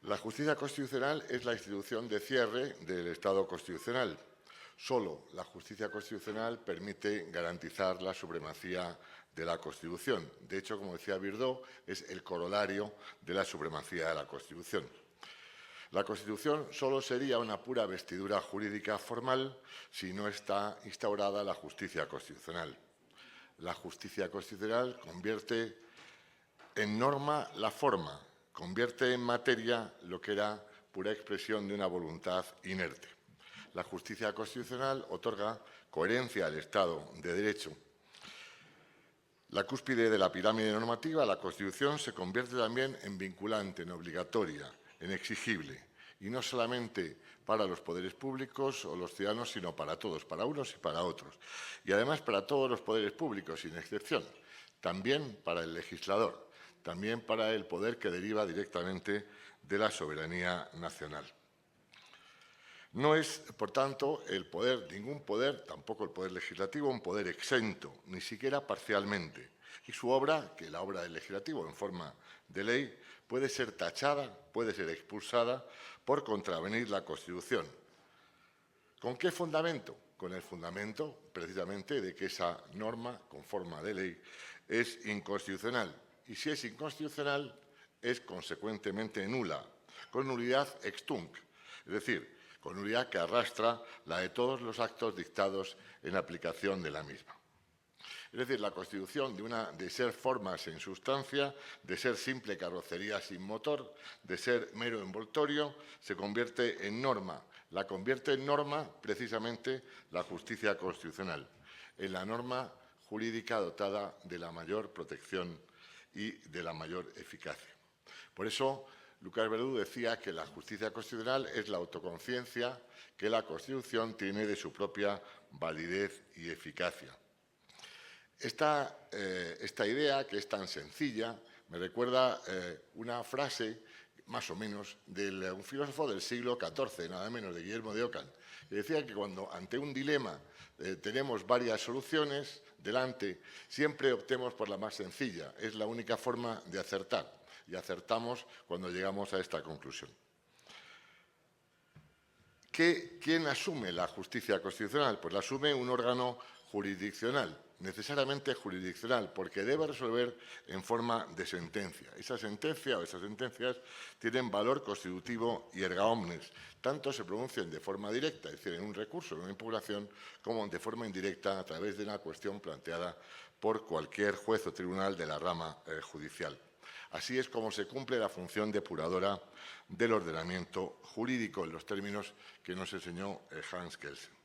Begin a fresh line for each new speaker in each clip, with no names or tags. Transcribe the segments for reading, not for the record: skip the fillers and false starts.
La justicia constitucional es la institución de cierre del Estado constitucional. Solo la justicia constitucional permite garantizar la supremacía de la Constitución. De hecho, como decía Virdó, es el corolario de la supremacía de la Constitución. La Constitución solo sería una pura vestidura jurídica formal si no está instaurada la justicia constitucional. La justicia constitucional convierte en norma la forma, convierte en materia lo que era pura expresión de una voluntad inerte. La justicia constitucional otorga coherencia al Estado de Derecho. La cúspide de la pirámide normativa, la Constitución, se convierte también en vinculante, en obligatoria, en exigible, y no solamente para los poderes públicos o los ciudadanos, sino para todos, para unos y para otros. Y además para todos los poderes públicos, sin excepción, también para el legislador, también para el poder que deriva directamente de la soberanía nacional. No es, por tanto, el poder, ningún poder, tampoco el poder legislativo, un poder exento, ni siquiera parcialmente. Y su obra, que la obra del legislativo en forma de ley, puede ser tachada, puede ser expulsada por contravenir la Constitución. ¿Con qué fundamento? Con el fundamento, precisamente, de que esa norma, con forma de ley, es inconstitucional. Y si es inconstitucional, es consecuentemente nula, con nulidad ex tunc, es decir, con nulidad que arrastra la de todos los actos dictados en aplicación de la misma. Es decir, la Constitución, de ser formas en sustancia, de ser simple carrocería sin motor, de ser mero envoltorio, se convierte en norma. La convierte en norma precisamente la justicia constitucional, en la norma jurídica dotada de la mayor protección y de la mayor eficacia. Por eso, Lucas Verdú decía que la justicia constitucional es la autoconciencia que la Constitución tiene de su propia validez y eficacia. Esta idea, que es tan sencilla, me recuerda una frase, más o menos, de un filósofo del siglo XIV, nada menos, de Guillermo de Ockham, que decía que cuando ante un dilema tenemos varias soluciones delante, siempre optemos por la más sencilla. Es la única forma de acertar, y acertamos cuando llegamos a esta conclusión. ¿Quién asume la justicia constitucional? Pues la asume un órgano jurisdiccional, necesariamente jurisdiccional, porque debe resolver en forma de sentencia. Esa sentencia o esas sentencias tienen valor constitutivo y erga omnes. Tanto se pronuncian de forma directa, es decir, en un recurso, en una impugnación, como de forma indirecta a través de una cuestión planteada por cualquier juez o tribunal de la rama judicial. Así es como se cumple la función depuradora del ordenamiento jurídico, en los términos que nos enseñó Hans Kelsen.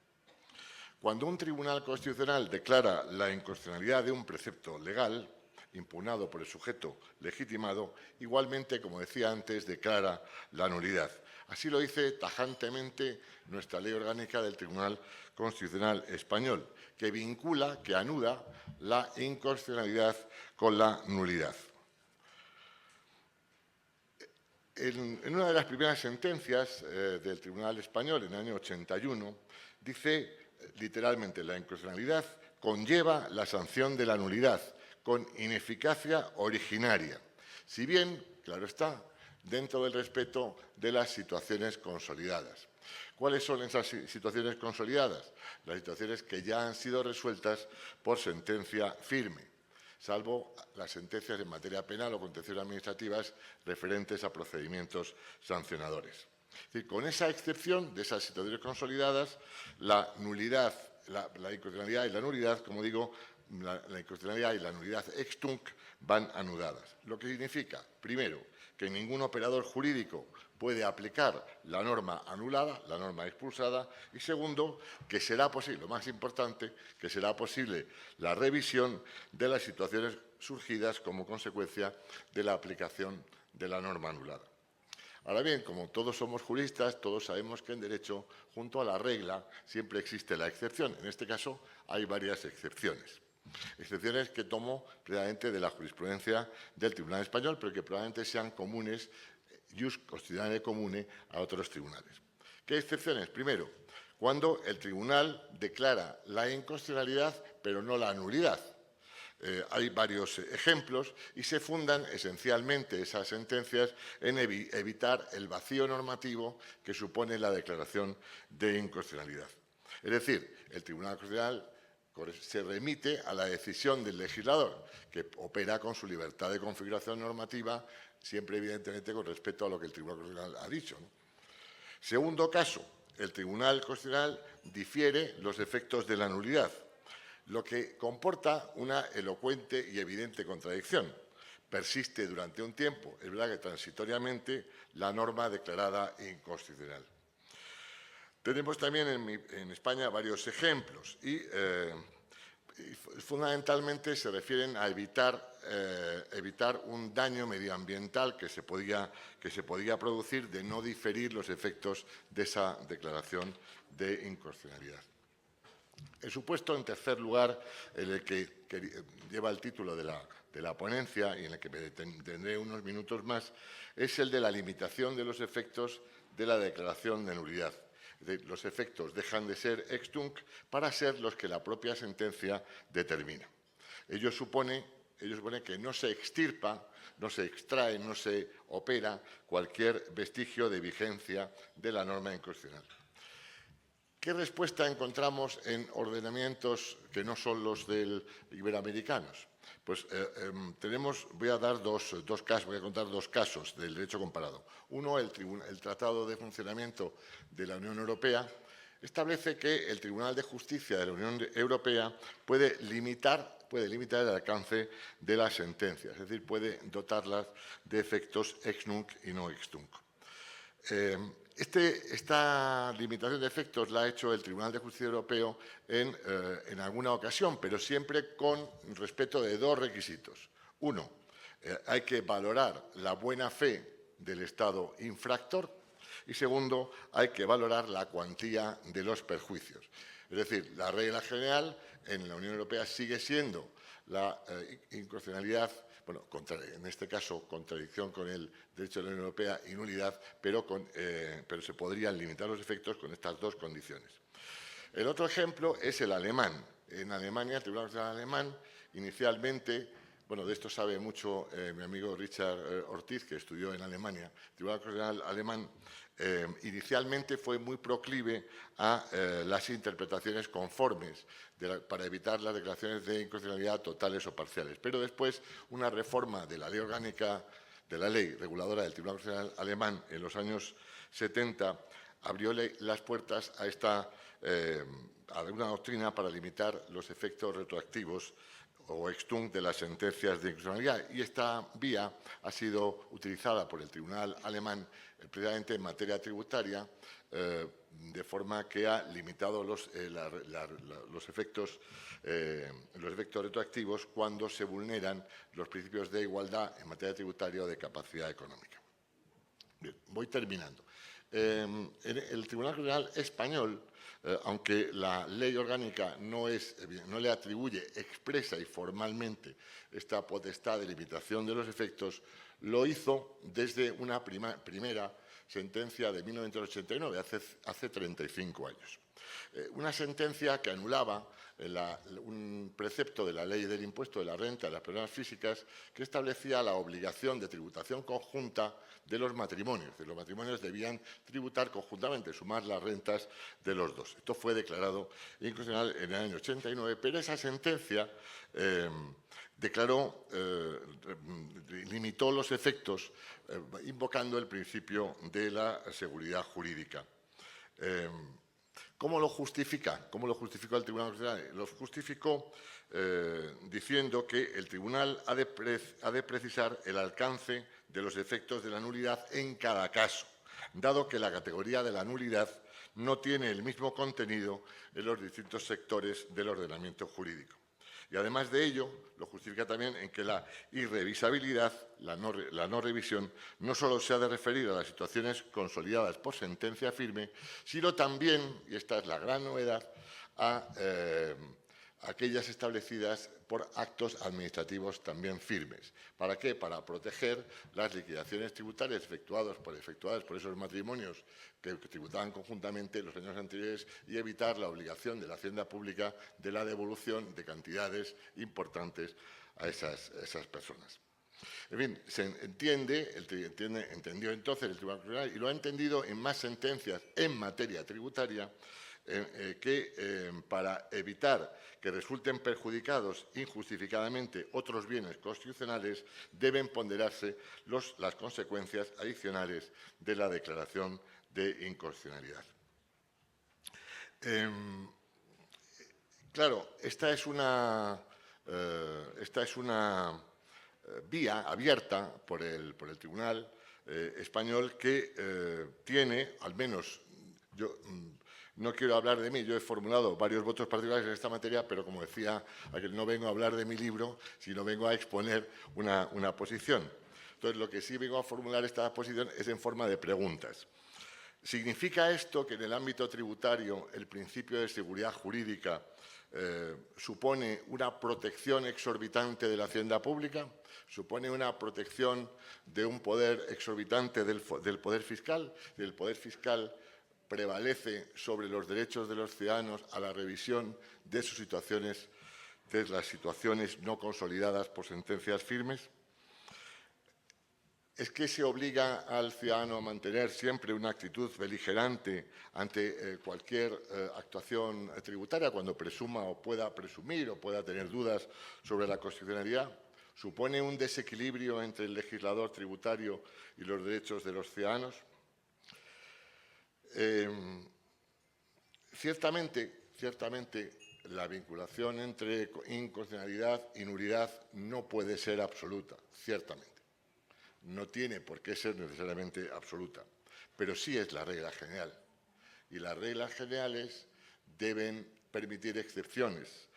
Cuando un tribunal constitucional declara la inconstitucionalidad de un precepto legal, impugnado por el sujeto legitimado, igualmente, como decía antes, declara la nulidad. Así lo dice tajantemente nuestra Ley Orgánica del Tribunal Constitucional Español, que vincula, que anuda la inconstitucionalidad con la nulidad. En una de las primeras sentencias del Tribunal Español, en el año 81, dice literalmente: la inconstitucionalidad conlleva la sanción de la nulidad con ineficacia originaria, si bien, claro está, dentro del respeto de las situaciones consolidadas. ¿Cuáles son esas situaciones consolidadas? Las situaciones que ya han sido resueltas por sentencia firme, salvo las sentencias en materia penal o contencioso administrativas referentes a procedimientos sancionadores. Es decir, con esa excepción de esas situaciones consolidadas, la nulidad, la inconstitucionalidad y la nulidad, como digo, la inconstitucionalidad y la nulidad ex tunc van anudadas. Lo que significa, primero, que ningún operador jurídico puede aplicar la norma anulada, la norma expulsada, y segundo, que será posible, lo más importante, que será posible la revisión de las situaciones surgidas como consecuencia de la aplicación de la norma anulada. Ahora bien, como todos somos juristas, todos sabemos que en derecho, junto a la regla, siempre existe la excepción. En este caso, hay varias excepciones. Excepciones que tomo precisamente de la jurisprudencia del Tribunal Español, pero que probablemente sean comunes, jus constitutionale comune, a otros tribunales. ¿Qué excepciones? Primero, cuando el tribunal declara la inconstitucionalidad, pero no la nulidad. Hay varios ejemplos y se fundan esencialmente esas sentencias en evitar el vacío normativo que supone la declaración de inconstitucionalidad. Es decir, el Tribunal Constitucional se remite a la decisión del legislador, que opera con su libertad de configuración normativa, siempre evidentemente con respecto a lo que el Tribunal Constitucional ha dicho, ¿no? Segundo caso, el Tribunal Constitucional difiere los efectos de la nulidad, lo que comporta una elocuente y evidente contradicción. Persiste durante un tiempo, es verdad que transitoriamente, la norma declarada inconstitucional. Tenemos también en España varios ejemplos y fundamentalmente se refieren a evitar un daño medioambiental que se podía producir de no diferir los efectos de esa declaración de inconstitucionalidad. El supuesto, en tercer lugar, en el que lleva el título de la ponencia y en el que me detendré unos minutos más, es el de la limitación de los efectos de la declaración de nulidad. Es decir, los efectos dejan de ser ex tunc para ser los que la propia sentencia determina. Ello supone que no se extirpa, no se extrae, no se opera cualquier vestigio de vigencia de la norma inconstitucional. ¿Qué respuesta encontramos en ordenamientos que no son los iberoamericanos? Pues voy a contar dos casos del derecho comparado. Uno, el Tratado de Funcionamiento de la Unión Europea establece que el Tribunal de Justicia de la Unión Europea puede limitar el alcance de las sentencias, es decir, puede dotarlas de efectos ex nunc y no ex tunc. Esta limitación de efectos la ha hecho el Tribunal de Justicia Europeo en alguna ocasión, pero siempre con respeto de dos requisitos. Uno, hay que valorar la buena fe del Estado infractor y segundo, hay que valorar la cuantía de los perjuicios. Es decir, la regla general en la Unión Europea sigue siendo la inconstitucionalidad, bueno, en este caso, contradicción con el derecho de la Unión Europea y nulidad, pero se podrían limitar los efectos con estas dos condiciones. El otro ejemplo es el alemán. En Alemania, el Tribunal Constitucional alemán, inicialmente, bueno, de esto sabe mucho mi amigo Richard Ortiz, que estudió en Alemania. El Tribunal Constitucional alemán inicialmente fue muy proclive a las interpretaciones conformes para evitar las declaraciones de inconstitucionalidad totales o parciales. Pero después, una reforma de la ley orgánica, de la ley reguladora del Tribunal Constitucional alemán en los años 70, abrió las puertas a una doctrina para limitar los efectos retroactivos o ex tunc de las sentencias de inconstitucionalidad. Y esta vía ha sido utilizada por el Tribunal alemán precisamente en materia tributaria, de forma que ha limitado los efectos retroactivos cuando se vulneran los principios de igualdad en materia tributaria o de capacidad económica. Bien, voy terminando. El Tribunal Constitucional español, aunque la ley orgánica no le atribuye expresa y formalmente esta potestad de limitación de los efectos, lo hizo desde una primera sentencia de 1989, hace 35 años. Una sentencia que anulaba un precepto de la ley del impuesto de la renta de las personas físicas que establecía la obligación de tributación conjunta de los matrimonios. Es decir, los matrimonios debían tributar conjuntamente, sumar las rentas de los dos. Esto fue declarado inconstitucional en el año 89, pero esa sentencia limitó los efectos invocando el principio de la seguridad jurídica. ¿Cómo lo justifica? ¿Cómo lo justificó el Tribunal Constitucional? Lo justificó diciendo que el Tribunal ha de precisar el alcance de los efectos de la nulidad en cada caso, dado que la categoría de la nulidad no tiene el mismo contenido en los distintos sectores del ordenamiento jurídico. Y además de ello, lo justifica también en que la irrevisabilidad, la no revisión, no solo se ha de referir a las situaciones consolidadas por sentencia firme, sino también, y esta es la gran novedad, a aquellas establecidas por actos administrativos también firmes. ¿Para qué? Para proteger las liquidaciones tributarias efectuadas por esos matrimonios que tributaban conjuntamente los años anteriores y evitar la obligación de la Hacienda Pública de la devolución de cantidades importantes a esas personas. En fin, se entendió entonces el Tribunal Constitucional y lo ha entendido en más sentencias en materia tributaria que para evitar que resulten perjudicados injustificadamente otros bienes constitucionales deben ponderarse las consecuencias adicionales de la declaración de inconstitucionalidad. Claro, esta es una vía abierta por el Tribunal español que tiene, al menos yo no quiero hablar de mí, yo he formulado varios votos particulares en esta materia, pero como decía, no vengo a hablar de mi libro, sino vengo a exponer una posición. Entonces, lo que sí vengo a formular esta posición es en forma de preguntas. ¿Significa esto que en el ámbito tributario el principio de seguridad jurídica supone una protección exorbitante de la hacienda pública? ¿Supone una protección de un poder exorbitante del poder fiscal? ¿El poder fiscal prevalece sobre los derechos de los ciudadanos a la revisión de sus situaciones, de las situaciones no consolidadas por sentencias firmes? ¿Es que se obliga al ciudadano a mantener siempre una actitud beligerante ante cualquier actuación tributaria cuando presuma o pueda presumir o pueda tener dudas sobre la constitucionalidad? ¿Supone un desequilibrio entre el legislador tributario y los derechos de los ciudadanos? Ciertamente, la vinculación entre inconstitucionalidad y nulidad no puede ser absoluta, ciertamente. No tiene por qué ser necesariamente absoluta, pero sí es la regla general. Y las reglas generales deben permitir excepciones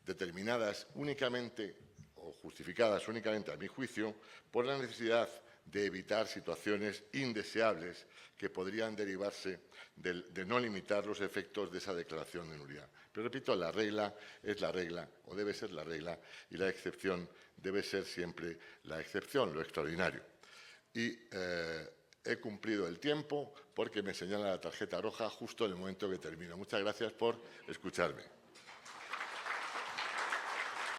determinadas únicamente o justificadas únicamente, a mi juicio, por la necesidad de evitar situaciones indeseables que podrían derivarse de no limitar los efectos de esa declaración de nulidad. Pero repito, la regla es la regla, o debe ser la regla, y la excepción debe ser siempre la excepción, lo extraordinario. Y he cumplido el tiempo porque me señala la tarjeta roja justo en el momento que termino. Muchas gracias por escucharme.